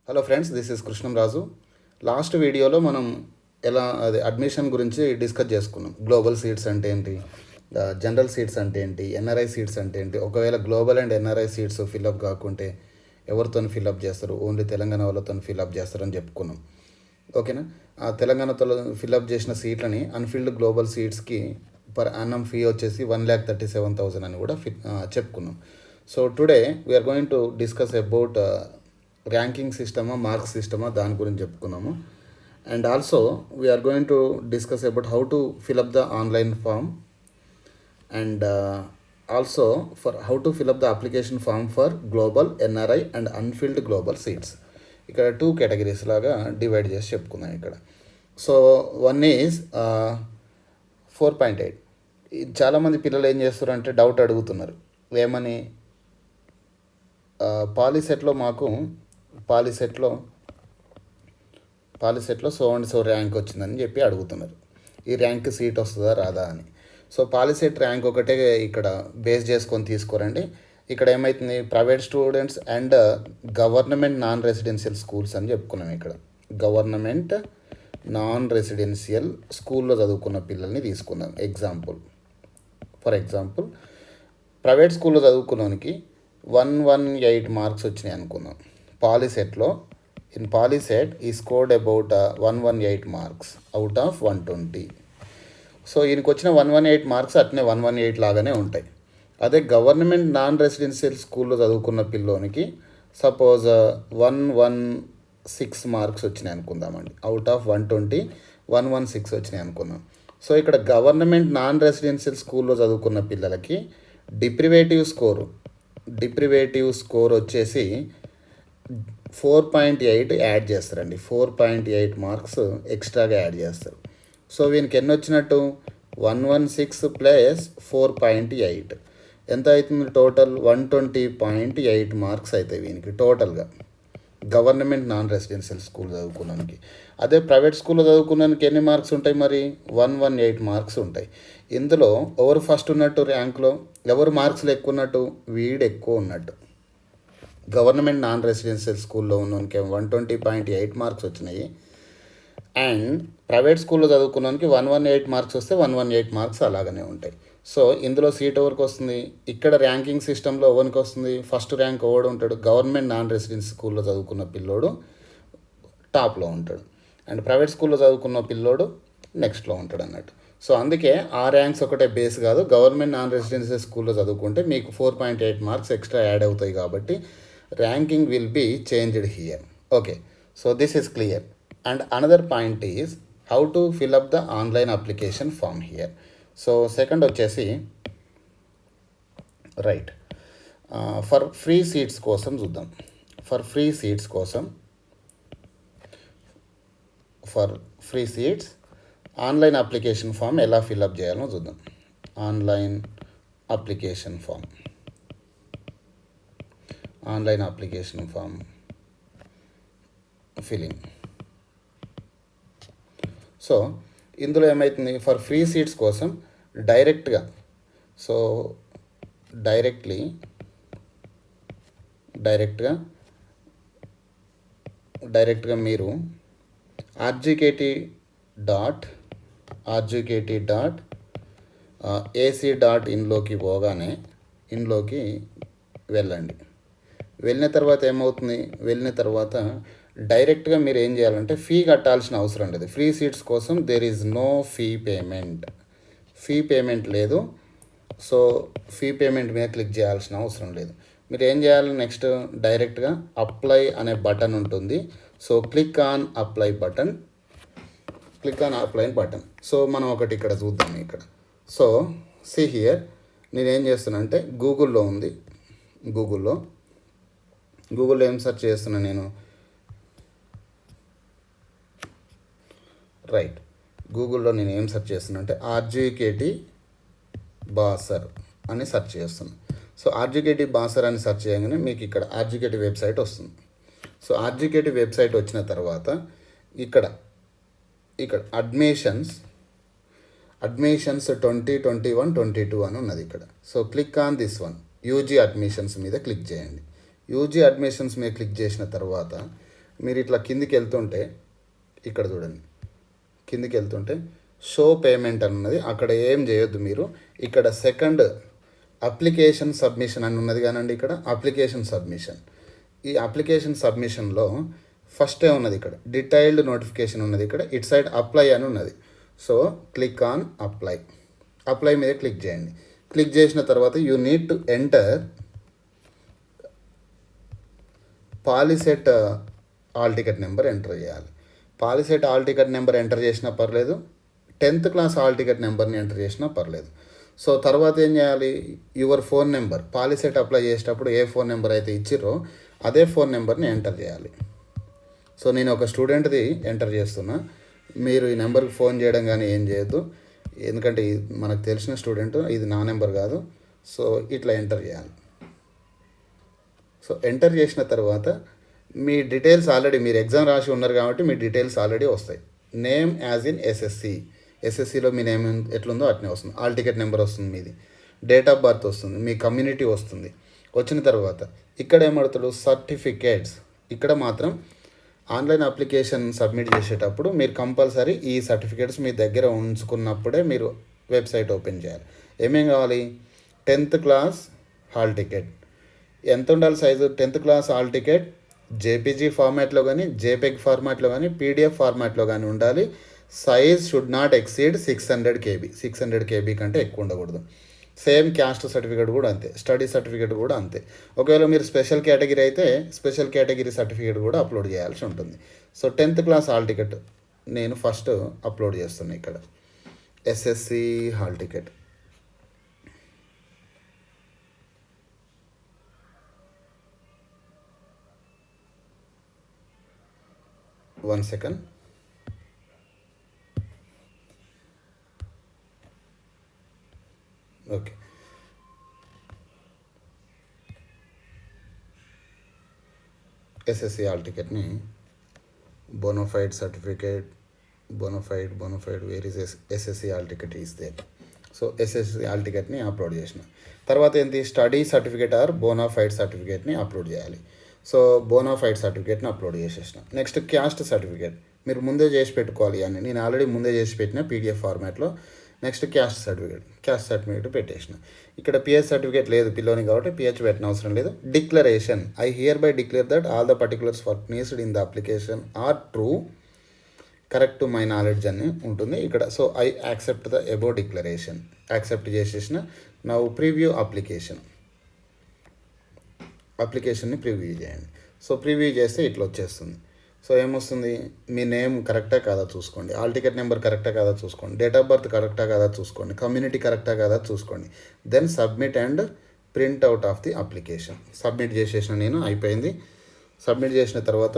Hello friends, this is Krishnam Raju. Last వీడియోలో మనం admission గురించి డిస్కస్ చేసుకున్నాం. గ్లోబల్ సీట్స్ అంటే ఏంటి, జనరల్ సీట్స్ అంటే ఏంటి, ఎన్ఆర్ఐ సీట్స్ అంటే ఏంటి, ఒకవేళ global and NRI seats fill up కాకుంటే ఎవరితో ఫిల్అప్ చేస్తారు, ఓన్లీ తెలంగాణ వాళ్ళతో ఫిల్అప్ చేస్తారని చెప్పుకున్నాం. ఓకేనా? ఆ తెలంగాణతో ఫిల్అప్ చేసిన సీట్లని అన్ఫిల్డ్ గ్లోబల్ సీట్స్కి పర్ అన్నం ఫీ వచ్చేసి 1,37,000 అని కూడా చెప్పుకున్నాం. So today we are going to discuss about ranking సిస్టమా, మార్క్స్ సిస్టమా, దాని గురించి చెప్పుకున్నాము. And also we are going to discuss about how to fill up the online form and also for how to fill up the application form for global, NRI and unfilled global seats. ఇక్కడ 2 categories లాగా divide చేసి చెప్పుకున్నాం ఇక్కడ. So one is 4.8. చాలామంది పిల్లలు ఏం చేస్తారంటే doubt అడుగుతున్నారు, ఏమని, పాలిసెట్లో మాకు పాలిసెట్లో సో అండ్ సో ర్యాంక్ వచ్చిందని చెప్పి అడుగుతున్నారు. ఈ ర్యాంక్ సీట్ వస్తుందా రాదా అని. సో పాలిసెట్ ర్యాంక్ ఒకటే ఇక్కడ బేస్ చేసుకొని తీసుకోరండి. ఇక్కడ ఏమవుతుంది, private students and government non residential schools అని చెప్పుకున్నాం. ఇక్కడ గవర్నమెంట్ నాన్ రెసిడెన్షియల్ స్కూల్లో చదువుకున్న పిల్లల్ని తీసుకుందాం. ఫర్ ఎగ్జాంపుల్ ప్రైవేట్ స్కూల్లో చదువుకున్నానికి 118 మార్క్స్ వచ్చినాయి అనుకుందాం. పాలిసెట్లో ఇన్ పాలిసెట్ ఈ scored about 118 marks out of 120. So ఈయనకి వచ్చిన 118 మార్క్స్ అట్నే 118 లాగానే ఉంటాయి. అదే గవర్నమెంట్ నాన్ రెసిడెన్షియల్ స్కూల్లో చదువుకున్న పిల్లోనికి సపోజ్ 116 మార్క్స్ వచ్చినాయి అనుకుందామండి. అవుట్ ఆఫ్ 120 116 వచ్చినాయి అనుకుందాం. సో ఇక్కడ గవర్నమెంట్ నాన్ రెసిడెన్షియల్ స్కూల్లో చదువుకున్న పిల్లలకి డిప్రివేటివ్ స్కోర్ వచ్చేసి 4.8 యాడ్ చేస్తారండి. 4.8 మార్క్స్ ఎక్స్ట్రాగా యాడ్ చేస్తారు. సో వీనికి ఎన్ని వచ్చినట్టు, 116 ప్లస్ 4.8 ఎంత అవుతుంది, టోటల్ 120.8 మార్క్స్ అవుతాయి వీనికి టోటల్గా గవర్నమెంట్ నాన్ రెసిడెన్షియల్ స్కూల్ చదువుకున్నానికి. అదే ప్రైవేట్ స్కూల్లో చదువుకున్నానికి ఎన్ని మార్క్స్ ఉంటాయి మరి, 118 మార్క్స్ ఉంటాయి. ఇందులో ఎవరు ఫస్ట్ ఉన్నట్టు ర్యాంక్లో, ఎవరు మార్క్స్లో ఎక్కువ ఉన్నట్టు, వీడు ఎక్కువ ఉన్నట్టు. గవర్నమెంట్ నాన్ రెసిడెన్షియల్ స్కూల్లో ఉన్నోనికి 120.8 మార్క్స్ వచ్చినాయి. అండ్ ప్రైవేట్ స్కూల్లో చదువుకున్నానికి 118 మార్క్స్ వస్తే 118 మార్క్స్ అలాగనే ఉంటాయి. సో ఇందులో సీట్ ఎవరికి వస్తుంది, ఇక్కడ ర్యాంకింగ్ సిస్టంలో ఎవరికి వస్తుంది, ఫస్ట్ ర్యాంక్ ఎవడు ఉంటాడు, గవర్నమెంట్ నాన్ రెసిడెన్షియల్ స్కూల్లో చదువుకున్న పిల్లోడు టాప్లో ఉంటాడు. అండ్ ప్రైవేట్ స్కూల్లో చదువుకున్న పిల్లోడు నెక్స్ట్లో ఉంటాడు అన్నట్టు. సో అందుకే ఆ ర్యాంక్స్ ఒకటే బేస్ కాదు, గవర్నమెంట్ నాన్ రెసిడెన్షియల్ స్కూల్లో చదువుకుంటే మీకు 4.8 మార్క్స్ ఎక్స్ట్రా యాడ్ అవుతాయి కాబట్టి ranking will be changed here. Okay, so this is clear. And another point is how to fill up the online application form here. So second వచ్చేసి right, for free seats కోసం చూద్దాం. For free seats online application form ఎలా ఫిల్అప్ చేయాలో చూద్దాం. Online application form filling. So ఇందులో ఏమవుతుంది, for free seats కోసం డైరెక్ట్గా మీరు rgkt.ac.inలోకి పోగానే ఇన్లోకి వెళ్ళండి. వెళ్ళిన తర్వాత ఏమవుతుంది, డైరెక్ట్గా మీరు ఏం చేయాలంటే ఫీ కట్టాల్సిన అవసరం లేదు. ఫ్రీ సీట్స్ కోసం there is no fee payment లేదు. సో ఫీ పేమెంట్ మీద క్లిక్ చేయాల్సిన అవసరం లేదు. మీరు ఏం చేయాలి, నెక్స్ట్ డైరెక్ట్గా అప్లై అనే బటన్ ఉంటుంది. So click on apply button. So మనం ఒకటి ఇక్కడ చూద్దాం. ఇక్కడ సో సీ హియర్ నేనేం చేస్తున్నా అంటే గూగుల్లో ఏం సెర్చ్ చేస్తున్నా నేను, రైట్, గూగుల్లో నేను ఏం సెర్చ్ చేస్తున్నా అంటే ఆర్జీకేటీ బాసర్ అని సెర్చ్ చేస్తున్నా. సో ఆర్జీకేటీ బాసర్ అని సెర్చ్ చేయగానే మీకు ఇక్కడ ఆర్జీకేటీ వెబ్సైట్ వస్తుంది. సో ఆర్జీకేటీ వెబ్సైట్ వచ్చిన తర్వాత ఇక్కడ అడ్మిషన్స్ 2021-22 అని ఉన్నది ఇక్కడ. So click on this one, UG admissions మీద క్లిక్ చేయండి. యూజీ అడ్మిషన్స్ మీద క్లిక్ చేసిన తర్వాత మీరు ఇట్లా కిందికి వెళ్తుంటే ఇక్కడ చూడండి, కిందికి వెళ్తుంటే షో పేమెంట్ అని ఉన్నది. అక్కడ ఏం చేయొద్దు మీరు. ఇక్కడ సెకండ్ అప్లికేషన్ సబ్మిషన్ అని ఉన్నది కానండి, ఇక్కడ అప్లికేషన్ సబ్మిషన్. ఈ అప్లికేషన్ సబ్మిషన్లో ఫస్ట్ ఉన్నది ఇక్కడ డీటెయిల్డ్ నోటిఫికేషన్ ఉన్నది. ఇక్కడ ఇట్ సైడ్ అప్లై అని ఉన్నది. So click on apply. Apply మీద క్లిక్ చేయండి. క్లిక్ చేసిన తర్వాత you need to enter POLYCET hall ticket number enter చేయాలి. POLYCET hall ticket number enter చేసినా పర్లేదు, 10th క్లాస్ ఆల్ టికెట్ నెంబర్ని ఎంటర్ చేసినా పర్లేదు. సో తర్వాత ఏం చేయాలి, your phone number POLYCET apply చేసేటప్పుడు ఏ ఫోన్ నెంబర్ అయితే ఇచ్చిర్రో అదే ఫోన్ నెంబర్ని ఎంటర్ చేయాలి. సో నేను ఒక స్టూడెంట్ది ఎంటర్ చేస్తున్నా. మీరు ఈ నెంబర్కి ఫోన్ చేయడం కానీ ఏం చేయొద్దు, ఎందుకంటే మనకు తెలిసిన స్టూడెంట్, ఇది నా నెంబర్ కాదు. సో ఇట్లా ఎంటర్ చేయాలి. సో ఎంటర్ చేసిన తర్వాత మీ డీటెయిల్స్ ఆల్రెడీ మీరు ఎగ్జామ్ రాసి ఉన్నారు కాబట్టి మీ డీటెయిల్స్ ఆల్రెడీ వస్తాయి. నేమ్ యాజ్ ఇన్ ఎస్ఎస్సిలో మీ నేమ్ ఎట్లుందో అట్నే వస్తుంది. ఆల్ టికెట్ నెంబర్ వస్తుంది, మీది డేట్ ఆఫ్ బర్త్ వస్తుంది, మీ కమ్యూనిటీ వస్తుంది. వచ్చిన తర్వాత ఇక్కడ ఏమడుతాడు సర్టిఫికేట్స్. ఇక్కడ మాత్రం ఆన్లైన్ అప్లికేషన్ సబ్మిట్ చేసేటప్పుడు మీరు కంపల్సరీ ఈ సర్టిఫికేట్స్ మీ దగ్గర ఉంచుకున్నప్పుడే మీరు వెబ్సైట్ ఓపెన్ చేయాలి. ఏమేం కావాలి, 10th క్లాస్ హాల్ టికెట్ ఎంత ఉండాలి size, 10th class hall ticket JPG ఫార్మాట్లో కానీ జేపెగ్ ఫార్మాట్లో కానీ పీడిఎఫ్ ఫార్మాట్లో కానీ ఉండాలి. Size should not exceed 600 KB. 600 KB కంటే ఎక్కువ ఉండకూడదు. సేమ్ క్యాస్ట్ సర్టిఫికేట్ కూడా అంతే, స్టడీ సర్టిఫికేట్ కూడా అంతే. ఒకవేళ మీరు స్పెషల్ కేటగిరీ అయితే స్పెషల్ కేటగిరీ సర్టిఫికేట్ కూడా అప్లోడ్ చేయాల్సి ఉంటుంది. So 10th class hall ticket నేను ఫస్ట్ అప్లోడ్ చేస్తున్నాను. ఇక్కడ SSC hall ticket. One second. Okay, SSC hall టికెట్ని bonafide certificate bonafide where is SSC hall ticket is there. So SSC hall టికెట్ని upload చేసిన తర్వాత ఏంటి, స్టడీ సర్టిఫికేట్ ఆర్ బోనోఫైడ్ సర్టిఫికేట్ని upload చేయాలి. సో బోనోఫైడ్ సర్టిఫికేట్ని అప్లోడ్ చేసేసిన. నెక్స్ట్ క్యాస్ట్ సర్టిఫికేట్ మీరు ముందే చేసి పెట్టుకోవాలి అని నేను ఆల్రెడీ ముందే చేసి పెట్టిన పీడిఎఫ్ ఫార్మాట్లో. నెక్స్ట్ క్యాస్ట్ సర్టిఫికేట్ పెట్టేసిన. ఇక్కడ పిహెచ్ సర్టిఫికేట్ లేదు పిల్లోని కాబట్టి పిహెచ్ పెట్టిన అవసరం లేదు. Declaration, I hereby declare that all the particulars furnished in the application are true, correct to my knowledge అని ఉంటుంది ఇక్కడ. So I accept the above declaration, accept చేసేసిన. నౌ ప్రివ్యూ అప్లికేషన్ని ప్రివ్యూ చేయండి. సో ప్రివ్యూ చేస్తే ఇట్లా వచ్చేస్తుంది. So ఏమొస్తుంది, మీ నేమ్ కరెక్టా కాదా చూసుకోండి, ఆల్ టికెట్ నెంబర్ కరెక్టా కాదా చూసుకోండి, డేట్ ఆఫ్ బర్త్ కరెక్టా కాదా చూసుకోండి, కమ్యూనిటీ కరెక్టా కాదా చూసుకోండి. Then submit and print out of the application. Submit చేసేసిన నేను, అయిపోయింది. సబ్మిట్ చేసిన తర్వాత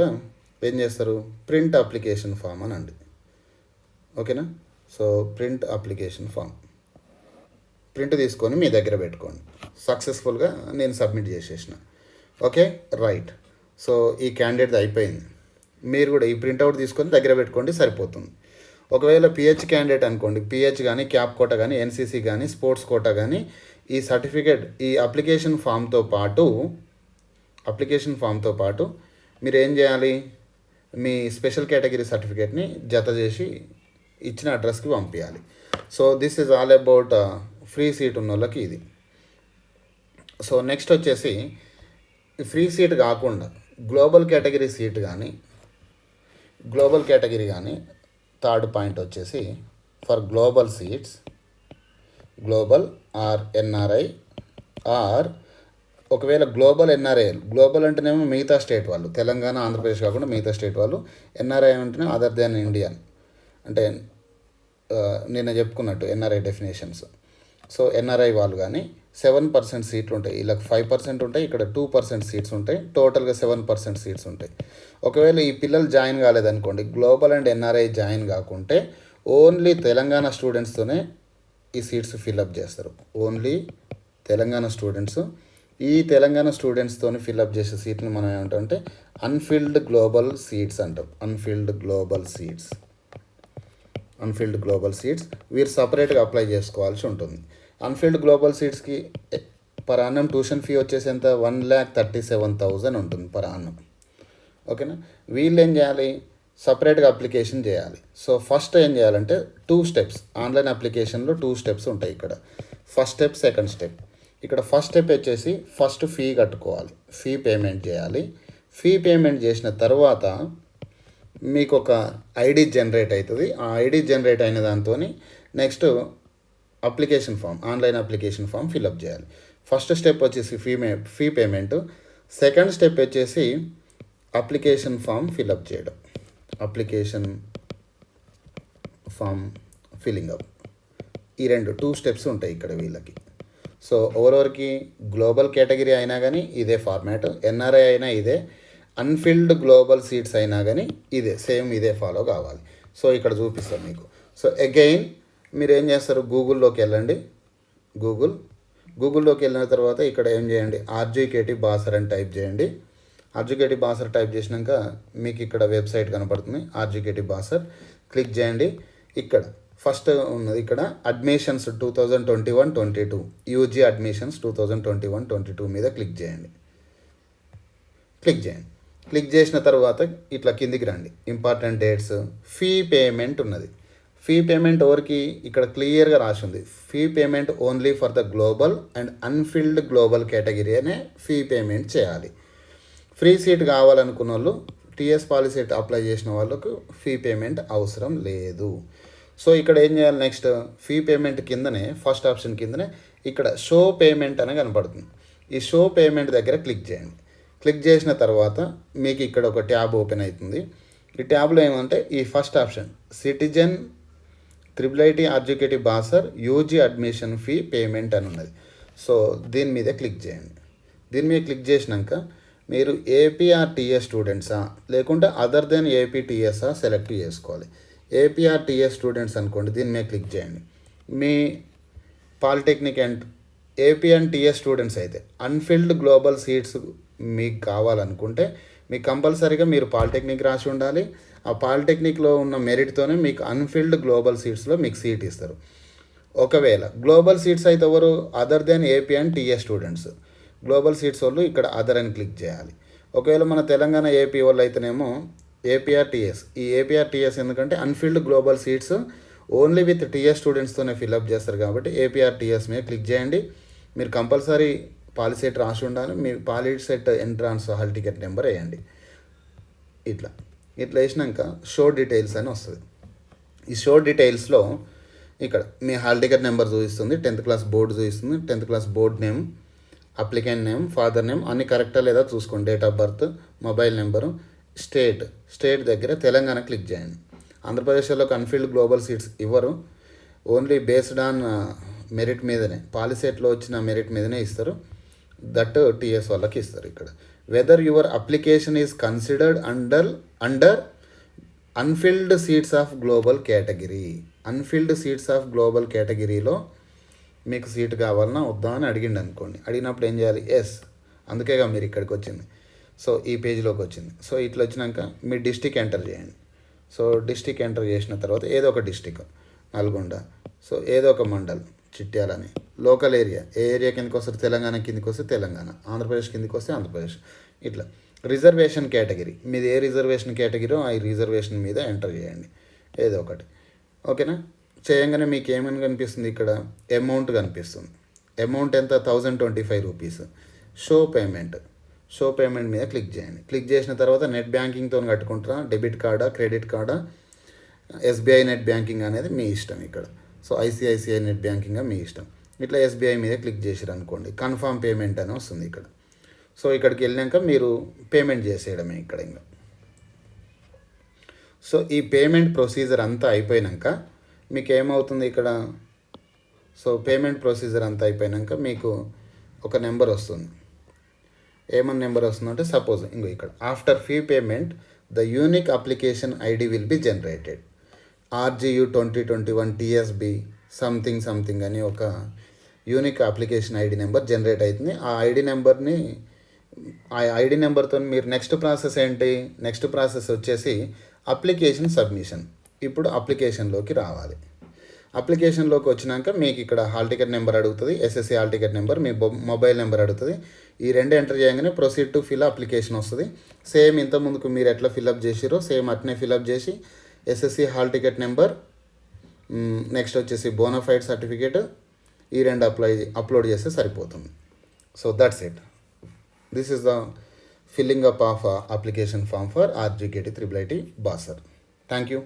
ఏం చేస్తారు, ప్రింట్ అప్లికేషన్ ఫామ్ అని అండి. ఓకేనా. So print application form print తీసుకొని మీ దగ్గర పెట్టుకోండి. సక్సెస్ఫుల్గా నేను సబ్మిట్ చేసేసిన. Okay right. సో ఈ క్యాండిడేట్ అయిపోయింది. మీరు కూడా ఈ ప్రింట్అవుట్ తీసుకొని దగ్గర పెట్టుకోండి, సరిపోతుంది. ఒకవేళ పిహెచ్ క్యాండిడేట్ అనుకోండి, పిహెచ్ కానీ క్యాప్ కోటా కానీ ఎన్సీసీ కానీ స్పోర్ట్స్ కోటా కానీ ఈ సర్టిఫికేట్ ఈ అప్లికేషన్ ఫామ్తో పాటు మీరు ఏం చేయాలి, మీ స్పెషల్ కేటగిరీ సర్టిఫికేట్ని జత చేసి ఇచ్చిన అడ్రస్కి పంపించాలి. So this is all about free seat ఉన్న వాళ్ళకి ఇది. సో నెక్స్ట్ వచ్చేసి ఫ్రీ సీట్ కాకుండా గ్లోబల్ కేటగిరీ కానీ థర్డ్ పాయింట్ వచ్చేసి for global seats, global or NRI or ఒకవేళ గ్లోబల్ అంటేనేమో మిగతా స్టేట్ వాళ్ళు, తెలంగాణ ఆంధ్రప్రదేశ్ కాకుండా మిగతా స్టేట్ వాళ్ళు. ఎన్ఆర్ఐ అంటేనే అదర్ దాన్ ఇండియన్, అంటే నిన్న చెప్పుకున్నట్టు ఎన్ఆర్ఐ డెఫినేషన్స్. సో ఎన్ఆర్ఐ వాళ్ళు కానీ 7% సీట్లు ఉంటాయి, వీళ్ళకి 5% ఉంటాయి, ఇక్కడ 2% సీట్స్ ఉంటాయి, టోటల్గా 7% సీట్స్ ఉంటాయి. ఒకవేళ ఈ పిల్లలు జాయిన్ కాలేదనుకోండి, గ్లోబల్ అండ్ ఎన్ఆర్ఐ జాయిన్ కాకుంటే ఓన్లీ తెలంగాణ స్టూడెంట్స్తోనే ఈ సీట్స్ ఫిల్అప్ చేస్తారు. Only Telangana students. ఈ తెలంగాణ స్టూడెంట్స్తోని ఫిల్అప్ చేసే సీట్ని మనం ఏమంటామంటే అన్ఫిల్డ్ గ్లోబల్ సీట్స్ అంటాం. అన్ఫిల్డ్ గ్లోబల్ సీట్స్ వీరు సపరేట్గా అప్లై చేసుకోవాల్సి ఉంటుంది. అన్ఫిల్డ్ గ్లోబల్ సీట్స్కి పర్ annum ట్యూషన్ ఫీ వచ్చేసి ఎంత, 1,37,000 ఉంటుంది పర్ annum. ఓకేనా. వీళ్ళు ఏం చేయాలి, సపరేట్గా అప్లికేషన్ చేయాలి. సో ఫస్ట్ ఏం చేయాలంటే 2 స్టెప్స్, ఆన్లైన్ అప్లికేషన్లో 2 స్టెప్స్ ఉంటాయి ఇక్కడ. First step, second step. ఇక్కడ ఫస్ట్ స్టెప్ వచ్చేసి ఫస్ట్ ఫీ కట్టుకోవాలి, ఫీ పేమెంట్ చేయాలి. ఫీ పేమెంట్ చేసిన తర్వాత మీకు ఒక ఐడి జనరేట్ అవుతుంది. ఆ ఐడి జనరేట్ అయిన దాంతో next application form, online application form fill up చేయాలి. ఫస్ట్ స్టెప్ వచ్చేసి ఫీ పేమెంట్, సెకండ్ స్టెప్ వచ్చేసి అప్లికేషన్ ఫామ్ ఫిల్అప్ చేయడం, అప్లికేషన్ ఫామ్ ఫిల్లింగ్ అప్. ఈ 2 స్టెప్స్ ఉంటాయి ఇక్కడ వీళ్ళకి. సో ఎవరెవరికి గ్లోబల్ కేటగిరీ అయినా కానీ ఇదే ఫార్మాట్, ఎన్ఆర్ఐ అయినా ఇదే, అన్ఫిల్డ్ గ్లోబల్ సీట్స్ అయినా కానీ ఇదే సేమ్, ఇదే ఫాలో కావాలి. సో ఇక్కడ చూపిస్తాను మీకు. సో అగైన్ మీరు ఏం చేస్తారు, గూగుల్లోకి వెళ్ళండి. గూగుల్లోకి వెళ్ళిన తర్వాత ఇక్కడ ఏం చేయండి, ఆర్జీకేటీ బాసర్ అని టైప్ చేయండి. ఆర్జీకేటీ బాసర్ టైప్ చేసినాక మీకు ఇక్కడ వెబ్సైట్ కనపడుతుంది, ఆర్జీకేటీ బాసర్. క్లిక్ చేయండి. ఇక్కడ ఫస్ట్ ఉన్నది ఇక్కడ అడ్మిషన్స్ 2021-22 యూజీ అడ్మిషన్స్ 2021-22 మీద క్లిక్ చేయండి. క్లిక్ చేసిన తర్వాత ఇట్లా కిందికి రండి. ఇంపార్టెంట్ డేట్స్, ఫీ పేమెంట్ ఉన్నది. ఫీ పేమెంట్ ఎవరికి ఇక్కడ క్లియర్గా రాసి ఉంది, fee payment only for the global and unfilled global category అనే ఫీ పేమెంట్ చేయాలి. ఫ్రీ సీట్ కావాలనుకున్న వాళ్ళు, టీఎస్ పాలసీ అప్లై చేసిన వాళ్ళకు ఫీ పేమెంట్ అవసరం లేదు. సో ఇక్కడ ఏం చేయాలి, నెక్స్ట్ ఫీ పేమెంట్ కిందనే ఫస్ట్ ఆప్షన్ కిందనే ఇక్కడ షో పేమెంట్ అని కనపడుతుంది. ఈ షో పేమెంట్ దగ్గర క్లిక్ చేయండి. క్లిక్ చేసిన తర్వాత మీకు ఇక్కడ ఒక ట్యాబ్ ఓపెన్ అవుతుంది. ఈ ట్యాబ్లో ఏమంటే ఈ first option citizen IIIT RGKT Basar UG admission fee payment అని ఉన్నది. సో దీని మీద క్లిక్ చేయండి. దీని మీద క్లిక్ చేసినాక మీరు ఏపీఆర్టీఎస్ స్టూడెంట్సా లేకుంటే అదర్ దెన్ ఏపీటీఎస్ఆ సెలెక్ట్ చేసుకోవాలి. ఏపీఆర్టీఎస్ స్టూడెంట్స్ అనుకోండి, దీని మీద క్లిక్ చేయండి. మీ polytechnic and AP and TS students అయితే అన్ఫిల్డ్ గ్లోబల్ సీట్స్ మీకు కావాలనుకుంటే మీకు కంపల్సరీగా మీరు పాలిటెక్నిక్ రాసి ఉండాలి. ఆ పాలిటెక్నిక్లో ఉన్న మెరిట్తోనే మీకు అన్ఫిల్డ్ గ్లోబల్ సీట్స్లో మీకు సీట్ ఇస్తారు. ఒకవేళ గ్లోబల్ సీట్స్ అయితే ఎవరు, other than AP and TS students. Global seats వాళ్ళు ఇక్కడ అదర్ అని క్లిక్ చేయాలి. ఒకవేళ మన తెలంగాణ ఏపీ వాళ్ళు అయితేనేమో ఏపీఆర్టీఎస్. ఈ ఏపీఆర్టీఎస్ ఎందుకంటే unfilled global seats only with TS స్టూడెంట్స్తోనే ఫిల్అప్ చేస్తారు కాబట్టి ఏపీఆర్టీఎస్ మీద క్లిక్ చేయండి. మీరు కంపల్సరీ పాలిసెట్ రాసి ఉండాలి. మీ POLYCET entrance hall ticket number వేయండి. ఇట్లా వేసినాక షో డీటెయిల్స్ అని వస్తుంది. ఈ షో డీటెయిల్స్లో ఇక్కడ మీ హాల్ టికెట్ నెంబర్ చూపిస్తుంది, 10th క్లాస్ బోర్డు చూపిస్తుంది, 10th class board name, applicant name, father name అన్ని కరెక్టా లేదా చూసుకోండి, date of birth, mobile number, state దగ్గర తెలంగాణ క్లిక్ చేయండి. ఆంధ్రప్రదేశ్లో అన్ఫిల్డ్ గ్లోబల్ సీట్స్ ఇవ్వరు, ఓన్లీ బేస్డ్ ఆన్ మెరిట్ మీదనే, పాలిసెట్లో వచ్చిన మెరిట్ మీదనే ఇస్తారు. దట్ టీఎస్ వాళ్ళకి ఇస్తారు. ఇక్కడ weather your application is considered under unfilled seats of global category. Unfilled seats of global కేటగిరీలో మీకు సీట్ కావాలన్నా వద్దా అని అడిగిండు అనుకోండి. అడిగినప్పుడు ఏం చేయాలి, ఎస్, అందుకేగా మీరు ఇక్కడికి వచ్చింది. సో ఈ పేజ్లోకి వచ్చింది. సో ఇట్లా వచ్చినాక మీ డిస్టిక్ ఎంటర్ చేయండి. సో డిస్టిక్ ఎంటర్ చేసిన తర్వాత ఏదో ఒక డిస్టిక్, నల్గొండ, సో ఏదో ఒక మండల్, చిట్యాలని, లోకల్ ఏరియా, ఏ ఏరియా కిందకి వస్తారు, తెలంగాణ కిందకి వస్తే తెలంగాణ, ఆంధ్రప్రదేశ్ కిందకి వస్తే ఆంధ్రప్రదేశ్. ఇట్లా రిజర్వేషన్ కేటగిరీ, మీది ఏ రిజర్వేషన్ కేటగిరీ ఆ రిజర్వేషన్ మీద ఎంటర్ చేయండి ఏదో ఒకటి. ఓకేనా. చేయగానే మీకు ఏమని కనిపిస్తుంది, ఇక్కడ అమౌంట్ కనిపిస్తుంది. అమౌంట్ ఎంత, 1025 రూపీస్. షో పేమెంట్ మీద క్లిక్ చేయండి. క్లిక్ చేసిన తర్వాత నెట్ బ్యాంకింగ్తో కట్టుకుంటారా, డెబిట్ కార్డా, క్రెడిట్ కార్డా, ఎస్బీఐ నెట్ బ్యాంకింగ్ అనేది మీ ఇష్టం ఇక్కడ. సో ఐసిఐసిఐ నెట్ బ్యాంకింగ్ మీ ఇష్టం. ఇట్లా ఎస్బీఐ మీద క్లిక్ చేసారు అనుకోండి, కన్ఫర్మ్ పేమెంట్ అని వస్తుంది ఇక్కడ. సో ఇక్కడికి వెళ్ళాక మీరు పేమెంట్ చేసేయడమే ఇక్కడ ఇంకా. సో ఈ పేమెంట్ ప్రొసీజర్ అంతా అయిపోయాక మీకు ఏమవుతుంది ఇక్కడ, సో పేమెంట్ ప్రొసీజర్ అంతా అయిపోయాక మీకు ఒక నెంబర్ వస్తుంది. ఏమన్నా నెంబర్ వస్తుందంటే సపోజ్ ఇంకో ఇక్కడ after fee payment the unique application ID will be generated, RGU 2021 TSB something అని ఒక unique application ID number generate అవుతుంది. ఆ ఐడి నెంబర్తో మీరు నెక్స్ట్ ప్రాసెస్ ఏంటి, నెక్స్ట్ ప్రాసెస్ వచ్చేసి అప్లికేషన్ సబ్మిషన్. ఇప్పుడు అప్లికేషన్లోకి రావాలి. అప్లికేషన్లోకి వచ్చినాక మీకు ఇక్కడ హాల్ టికెట్ నెంబర్ అడుగుతుంది, ఎస్ఎస్సి హాల్ టికెట్ నెంబర్, మీ మొబైల్ నెంబర్ అడుగుతుంది. ఈ రెండు ఎంటర్ చేయగానే ప్రొసీడ్ టు ఫిల్ అప్లికేషన్ వస్తుంది. సేమ్ ఇంతకుముందుకు మీరు ఎట్లా ఫిల్అప్ చేసిరో సేమ్ అట్నే ఫిల్అప్ చేసి SSC hall ticket number, next వచ్చేసి బోనాఫైడ్ సర్టిఫికేట్, ఈ రెండు అప్లోడ్ చేస్తే సరిపోతుంది. So that's it. This is the filling up of application form for RGKT IIIT BASR. Thank you.